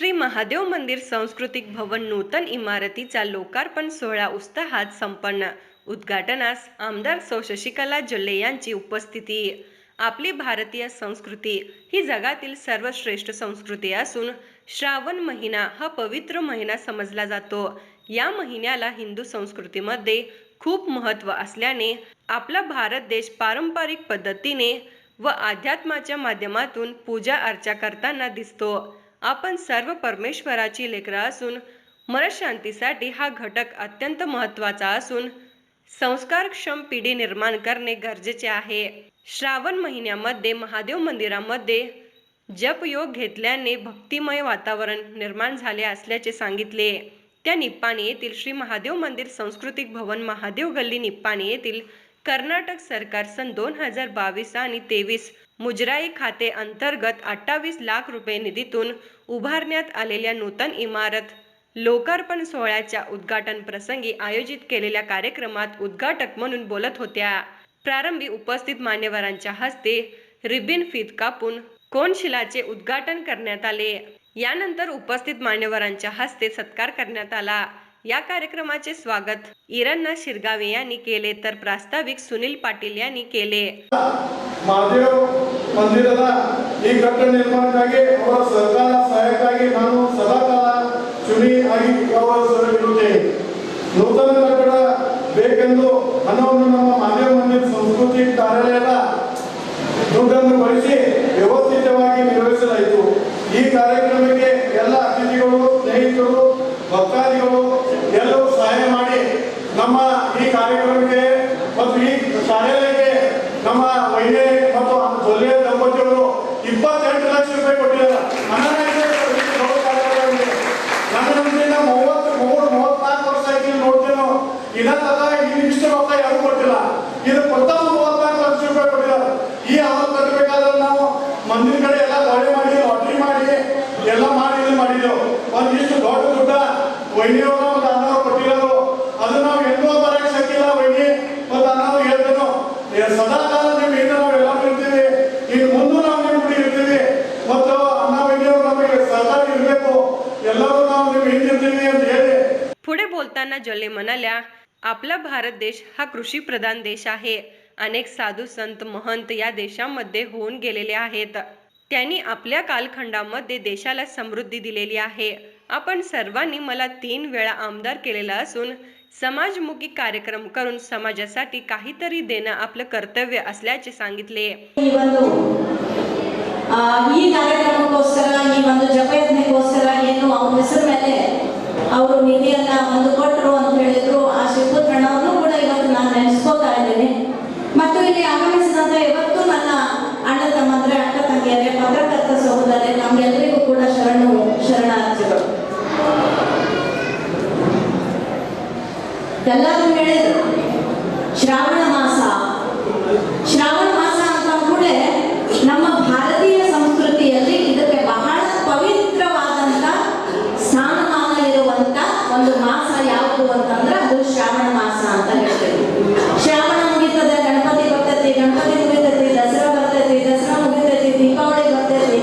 श्री महादेव मंदिर सांस्कृतिक भवन नूतन इमारतीचा लोकार्पण सोहळा उत्साहात संपन्न. उद्घाटनास आमदार सौ शशिकला जोल्ले यांची उपस्थिती. आपली भारतीय संस्कृती ही जगातील सर्वश्रेष्ठ संस्कृती असून श्रावण महिना हा पवित्र महिना समजला जातो. या महिन्याला हिंदू संस्कृतीमध्ये खूप महत्त्व असल्याने आपला भारत देश पारंपरिक पद्धतीने व अध्यात्माच्या माध्यमातून पूजा अर्चा करताना दिसतो. आपण सर्व परमेश्वराची लेकरं असून मनशांतीसाठी हा घटक अत्यंत महत्त्वाचा असून संस्कारक्षम पिढी निर्माण करणे गरजेचे आहे. श्रावण महिन्यामध्ये महादेव मंदिरामध्ये जपयोग घेतल्याने भक्तिमय वातावरण निर्माण झाले असल्याचे सांगितले. त्या निप्पाणी येथील श्री महादेव मंदिर सांस्कृतिक भवन महादेव गल्ली निप्पाणी येथील कर्नाटक सरकार सन 2022 आणि 23 मुजराई खाते अंतर्गत 28 लाख रुपये निधीतून उभारण्यात आलेल्या नूतन इमारत लोकार्पण सोहळ्याच्या उद्घाटन प्रसंगी आयोजित केलेल्या कार्यक्रमात उद्घाटक म्हणून बोलत होत्या. प्रारंभी उपस्थित मान्यवरांच्या हस्ते रिबिन फीत कापून कोनशिलाचे उद्घाटन करण्यात आले. यानंतर उपस्थित मान्यवरांच्या हस्ते सत्कार करण्यात आला. या कार्यक्रमाचे स्वागत इरण्णा शिरगावे यांनी केले तर प्रास्ताविक सुनील पाटील यांनी केले. महादेव ಮಂದಿರದ ಈ ಕಟ್ಟಡ ನಿರ್ಮಾಣಕ್ಕಾಗಿ ಅವರ ಸಹಕಾರ ಸಹಾಯಕ್ಕಾಗಿ ನಾನು ಸದಾಕಾಲ ಚುನಿ ಆಗಿ ಗೌರವಿಸುತ್ತೇನೆ. ನೂತನ ಕಟ್ಟಡ ಬೇಕೆಂದು ಹಣವನ್ನು ನಮ್ಮ ಮಹಾದೇವ ಮಂದಿರ ಸಂಸ್ಕೃತಿ ಕಾರ್ಯಾಲಯದ ದುಡ್ಡನ್ನು ಬಳಸಿ ವ್ಯವಸ್ಥಿತವಾಗಿ ನಿರ್ವಹಿಸಲಾಯಿತು. ಈ ಕಾರ್ಯಕ್ರಮಕ್ಕೆ ಎಲ್ಲ ಅತಿಥಿಗಳು, ಸ್ನೇಹಿತರು, ಭಕ್ತಾದಿಗಳು ಎಲ್ಲರೂ ಸಹಾಯ ಮಾಡಿ ನಮ್ಮ ಈ ಕಾರ್ಯಕ್ರಮಕ್ಕೆ ಮತ್ತು ಈ ಕಾರ್ಯಾಲಯಕ್ಕೆ ನಮ್ಮ ವೈದ್ಯ ಮತ್ತು ಜೊಲ್ಲೆ ದಂಪತಿಯವರು 28 ಲಕ್ಷ ರೂಪಾಯಿ ಕೊಟ್ಟಿದ್ದಾರೆ. ನನ್ನ 34 ವರ್ಷ ಆಗಿ ನೋಡ್ತೇನೆ ಇಷ್ಟು ರೊಕ್ಕ ಯಾರು ಕೊಟ್ಟಿಲ್ಲ. ಇದು ಪ್ರಥಮ 34 ಲಕ್ಷ ರೂಪಾಯಿ ಕೊಟ್ಟಿದ್ದಾರೆ. ಈ ಅವತ್ತು ಕಟ್ಟಬೇಕಾದ್ರೆ ನಾವು ಮಂದಿರ ಕಡೆ ಎಲ್ಲ ಗಾಳಿ ಮಾಡಿ ಲಾಟ್ರಿ ಮಾಡಿ ಎಲ್ಲ ಮಾಡಿದೆವು. ಒಂದಿಷ್ಟು ದೊಡ್ಡ ದುಡ್ಡ ವೈದ್ಯವರು ಮತ್ತು ಅನ್ನವರು ಕೊಟ್ಟಿರೋದು ಅದು ನಾವು ಎಂದೋ ಬರಕ್ಕೆ ಶಕ್ತಿಲ್ಲ. ವೈದ್ಯ ಮತ್ತು ಅನ್ನವರು ಹೇಳ್ತೇನೋ ಸದಾಕಾಲ ನಿಮ್ಮ ಹಿಂದೆ ನಾವು ಎಲ್ಲ ಇರ್ತೀವಿ. ಇನ್ನು ಮುಂದೆ ನಾವು ನಿಮ್ಮ ಗುಡಿ ಇರ್ತೀವಿ ಮತ್ತು ಅನ್ನ ವೈದ್ಯರು ನಮಗೆ ಸಹಕಾರ ಇರಬೇಕು. ಎಲ್ಲರೂ ನಾವು ನಿಮ್ಮ ಹಿಂದಿರ್ತೀವಿ ಅಂತ ಹೇಳಿ पुढे बोलताना जोल्ले म्हणाल्या, आपला भारत देश हा कृषी प्रधान देश आहे. अनेक साधू संत महंत या देशामध्ये होऊन गेलेले आहेत. त्यांनी आपल्या कालखंडामध्ये देशाला समृद्धी दिलेली आहे. आपण सर्वांनी मला 3 वेळा आमदार केलेला असून समाजमुखी कार्यक्रम करून समाजासाठी काहीतरी देणं आपलं कर्तव्य असल्याचे सांगितले. ಈ ಕಾರ್ಯಕ್ರಮಕ್ಕೋಸ್ಕರ ಈ ಒಂದು ಜಪಯಜ್ಞಕ್ಕೋಸ್ಕರ ಏನು ಅವ್ರ ಹೆಸರು ಮೇಲೆ ಅವರು ನಿಧಿಯನ್ನ ಒಂದು ಕೊಟ್ಟರು ಅಂತ ಹೇಳಿದ್ರು. ಆ ಶಿವಪುತ್ರಣ್ಣವನ್ನು ಕೂಡ ಇವತ್ತು ನಾನು ನೆನೆಸ್ಕೋತಾ ಇದ್ದೇನೆ. ಮತ್ತು ಇಲ್ಲಿ ಆಗಮಿಸಿದಂತ ಇವತ್ತು ನನ್ನ ಅಣ್ಣ ತಮ್ಮಂದ್ರೆ, ಅಕ್ಕ ತಂಗಿಯರೇ, ಪತ್ರಕರ್ತ ಸಹೋದರರೇ, ನಮ್ಗೆಲ್ಲರಿಗೂ ಕೂಡ ಶರಣಾರ್ಥಿಗಳು. ಎಲ್ಲರೂ ಹೇಳಿದ್ರು ಶ್ರಾವಣ ಮಾಸ ಅಂತ ಕೂಡಲೇ ನಮ್ಮ ಭಾರತೀಯ ಸಂಸ್ಕೃತಿಯಲ್ಲಿ ಇದಕ್ಕೆ ಬಹಳ ಪವಿತ್ರವಾದಂತ ಸ್ಥಾನಮಾನ ಇರುವಂತ ಒಂದು ಮಾಸ ಯಾವುದು ಅಂತಂದ್ರೆ ಅದು ಶ್ರಾವಣ ಮಾಸ ಅಂತ ಹೇಳ್ತೇವೆ. ಶ್ರಾವಣ ಮುಗಿತದೆ, ಗಣಪತಿ ಬರ್ತೈತಿ, ಗಣಪತಿ ಮುಗಿತೈತಿ, ದಸರಾ ಬರ್ತೈತಿ, ದಸರಾ ಮುಗಿತೈತಿ, ದೀಪಾವಳಿ ಬರ್ತೈತಿ.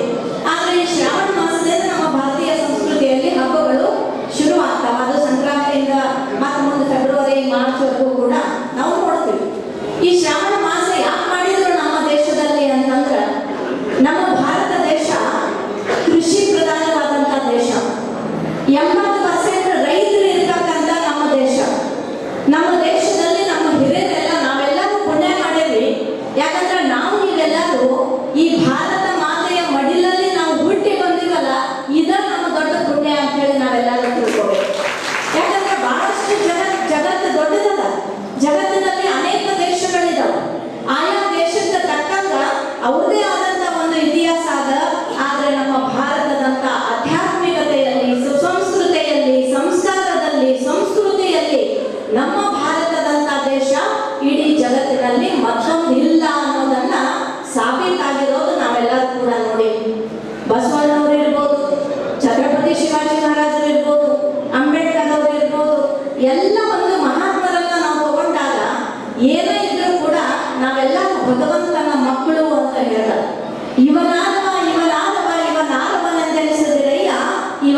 ಆದ್ರೆ ಈ ಶ್ರಾವಣ ಮಾಸದಿಂದ ನಮ್ಮ ಭಾರತೀಯ ಸಂಸ್ಕೃತಿಯಲ್ಲಿ ಹಬ್ಬಗಳು ಶುರು ಆಗ್ತಾವ. ಅದು ಸಂಕ್ರಾಂತಿಯಿಂದ ಮತ್ತೆ ಮುಂದೆ ಫೆಬ್ರವರಿ, ಮಾರ್ಚ್ ವರೆಗೂ ಕೂಡ ನಾವು ನೋಡ್ತೀವಿ. ಈ ಶ್ರಾವಣ ಮಾಸ ಯಾಕೆ ಮಾಡಿದ್ರು ನಮ್ಮ ದೇಶದಲ್ಲಿ ಅಂತಂದ್ರೆ ನಮ್ಮ ಭಾರತ ದೇಶ ಕೃಷಿ ಪ್ರಧಾನವಾದಂತ ದೇಶ. 80% ರೈತರು ಇರ್ತಕ್ಕಂಥ ನಮ್ಮ ದೇಶ. ನಮ್ಮ ದೇಶದಲ್ಲಿ ನಮ್ಮ ಹಿರಿಯರೆಲ್ಲ ನಾವೆಲ್ಲರೂ ಪುಣ್ಯ ಮಾಡೇವಿ. ಯಾಕಂದ್ರೆ ನಾವು ನೀವೆಲ್ಲರೂ ಈ ಭಾರತ ಮಾತೆಯ ಮಡಿಲಲ್ಲಿ ನಾವು ಹುಟ್ಟಿ ಬಂದಿವಲ್ಲ, ಇದ ನಮ್ಮ ದೊಡ್ಡ ಪುಣ್ಯ ಅಂತ ಹೇಳಿ ನಾವೆಲ್ಲರೂ ತಿಳ್ಕೋಬೇಕು. ಯಾಕಂದ್ರೆ ಬಹಳಷ್ಟು ಜಗತ್ತು ದೊಡ್ಡದಲ್ಲ. ಜಗತ್ತಿನಲ್ಲಿ ಅನೇಕ ದೇಶಗಳಿದಾವೆ. ಆಯಾ ದೇಶಕ್ಕೆ ತಕ್ಕಂಗ ಅವ್ರದೇ ಆದಂತ ಒಂದು ಇತಿಹಾಸ ಅದ. ಆದ್ರೆ ನಮ್ಮ ಭಾರತದಂತ ಆಧ್ಯಾತ್ಮಿಕತೆಯಲ್ಲಿ, ಸುಸಂಸ್ಕೃತಿಯಲ್ಲಿ, ಸಂಸ್ಕಾರದಲ್ಲಿ, ಸಂಸ್ಕೃತಿಯಲ್ಲಿ ನಮ್ಮ ಭಾರತದಂತ ದೇಶ ಇಡೀ ಜಗತ್ತಿನಲ್ಲಿ ಮತ್ತೊಂದು ಇಲ್ಲ ಅನ್ನೋದನ್ನ ಸಾಬೀತಾಗಿರೋದು ನಾವೆಲ್ಲರೂ ಕೂಡ ನೋಡಿ. ಬಸವಣ್ಣವರು ಇರ್ಬೋದು, ಛತ್ರಪತಿ ಶಿವಾಜಿ ಮಹಾರಾಜರು ಇರ್ಬೋದು, ಅಂಬೇಡ್ಕರ್ ಅವರು ಇರ್ಬೋದು, ಎಲ್ಲ ಒಂದು ಮಹಾತ್ಮರನ್ನ ನಾವು ತಗೊಂಡಾಗ ಏನೇ ಇದ್ರೂ ಕೂಡ ನಾವೆಲ್ಲ ಭಗವಂತನ ಮಕ್ಕಳು ಅಂತ ಹೇಳ. ಇವನಾದವ ಇವನಾದವ ಇವನಾದವನೆಂದೆನಿಸಿದಿರಯ್ಯ ಇವ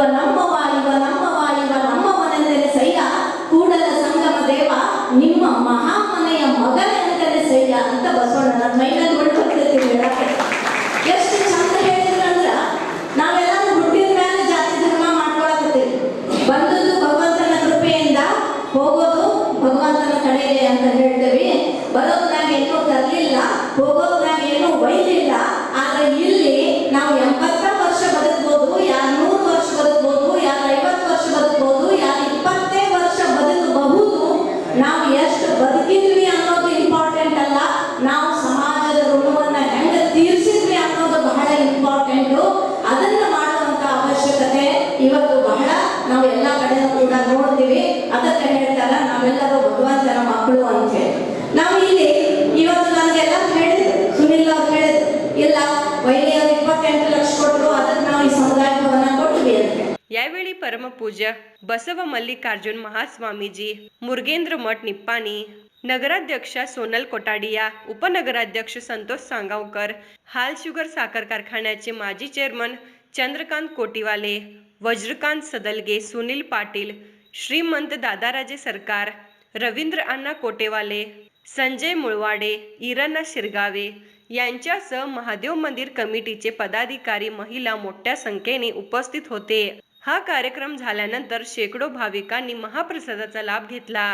8 ಲಕ್ಷ ಕೊಟ್ಟರು, ಅದಕ್ಕೆ ನಾವು ಈ ಸಮುದಾಯ ಭವನ ಕೊಟ್ವಿ ಅಂತ. यावेळी परमपूज्य बसव मल्लिकार्जुन महास्वामीजी, मुरगेंद्र मठ निप्पाणी, नगराध्यक्षा सोनल कोटाडिया, उपनगराध्यक्ष संतोष सांगावकर, हाल शुगर साखर कारखान्याचे माजी चेअरमन चंद्रकांत कोटीवाले, वज्रकांत सदलगे, सुनील पाटील, श्रीमंत दादाराजे सरकार, रवींद्र अण्णा कोटेवाले, संजय मुळवाडे, इराणा शिरगावे यांच्यासह महादेव मंदिर कमिटीचे पदाधिकारी, महिला मोठ्या संख्येने उपस्थित होते. हा कार्यक्रम झाल्यानंतर शेकडो भाविकांनी महाप्रसादाचा लाभ घेतला.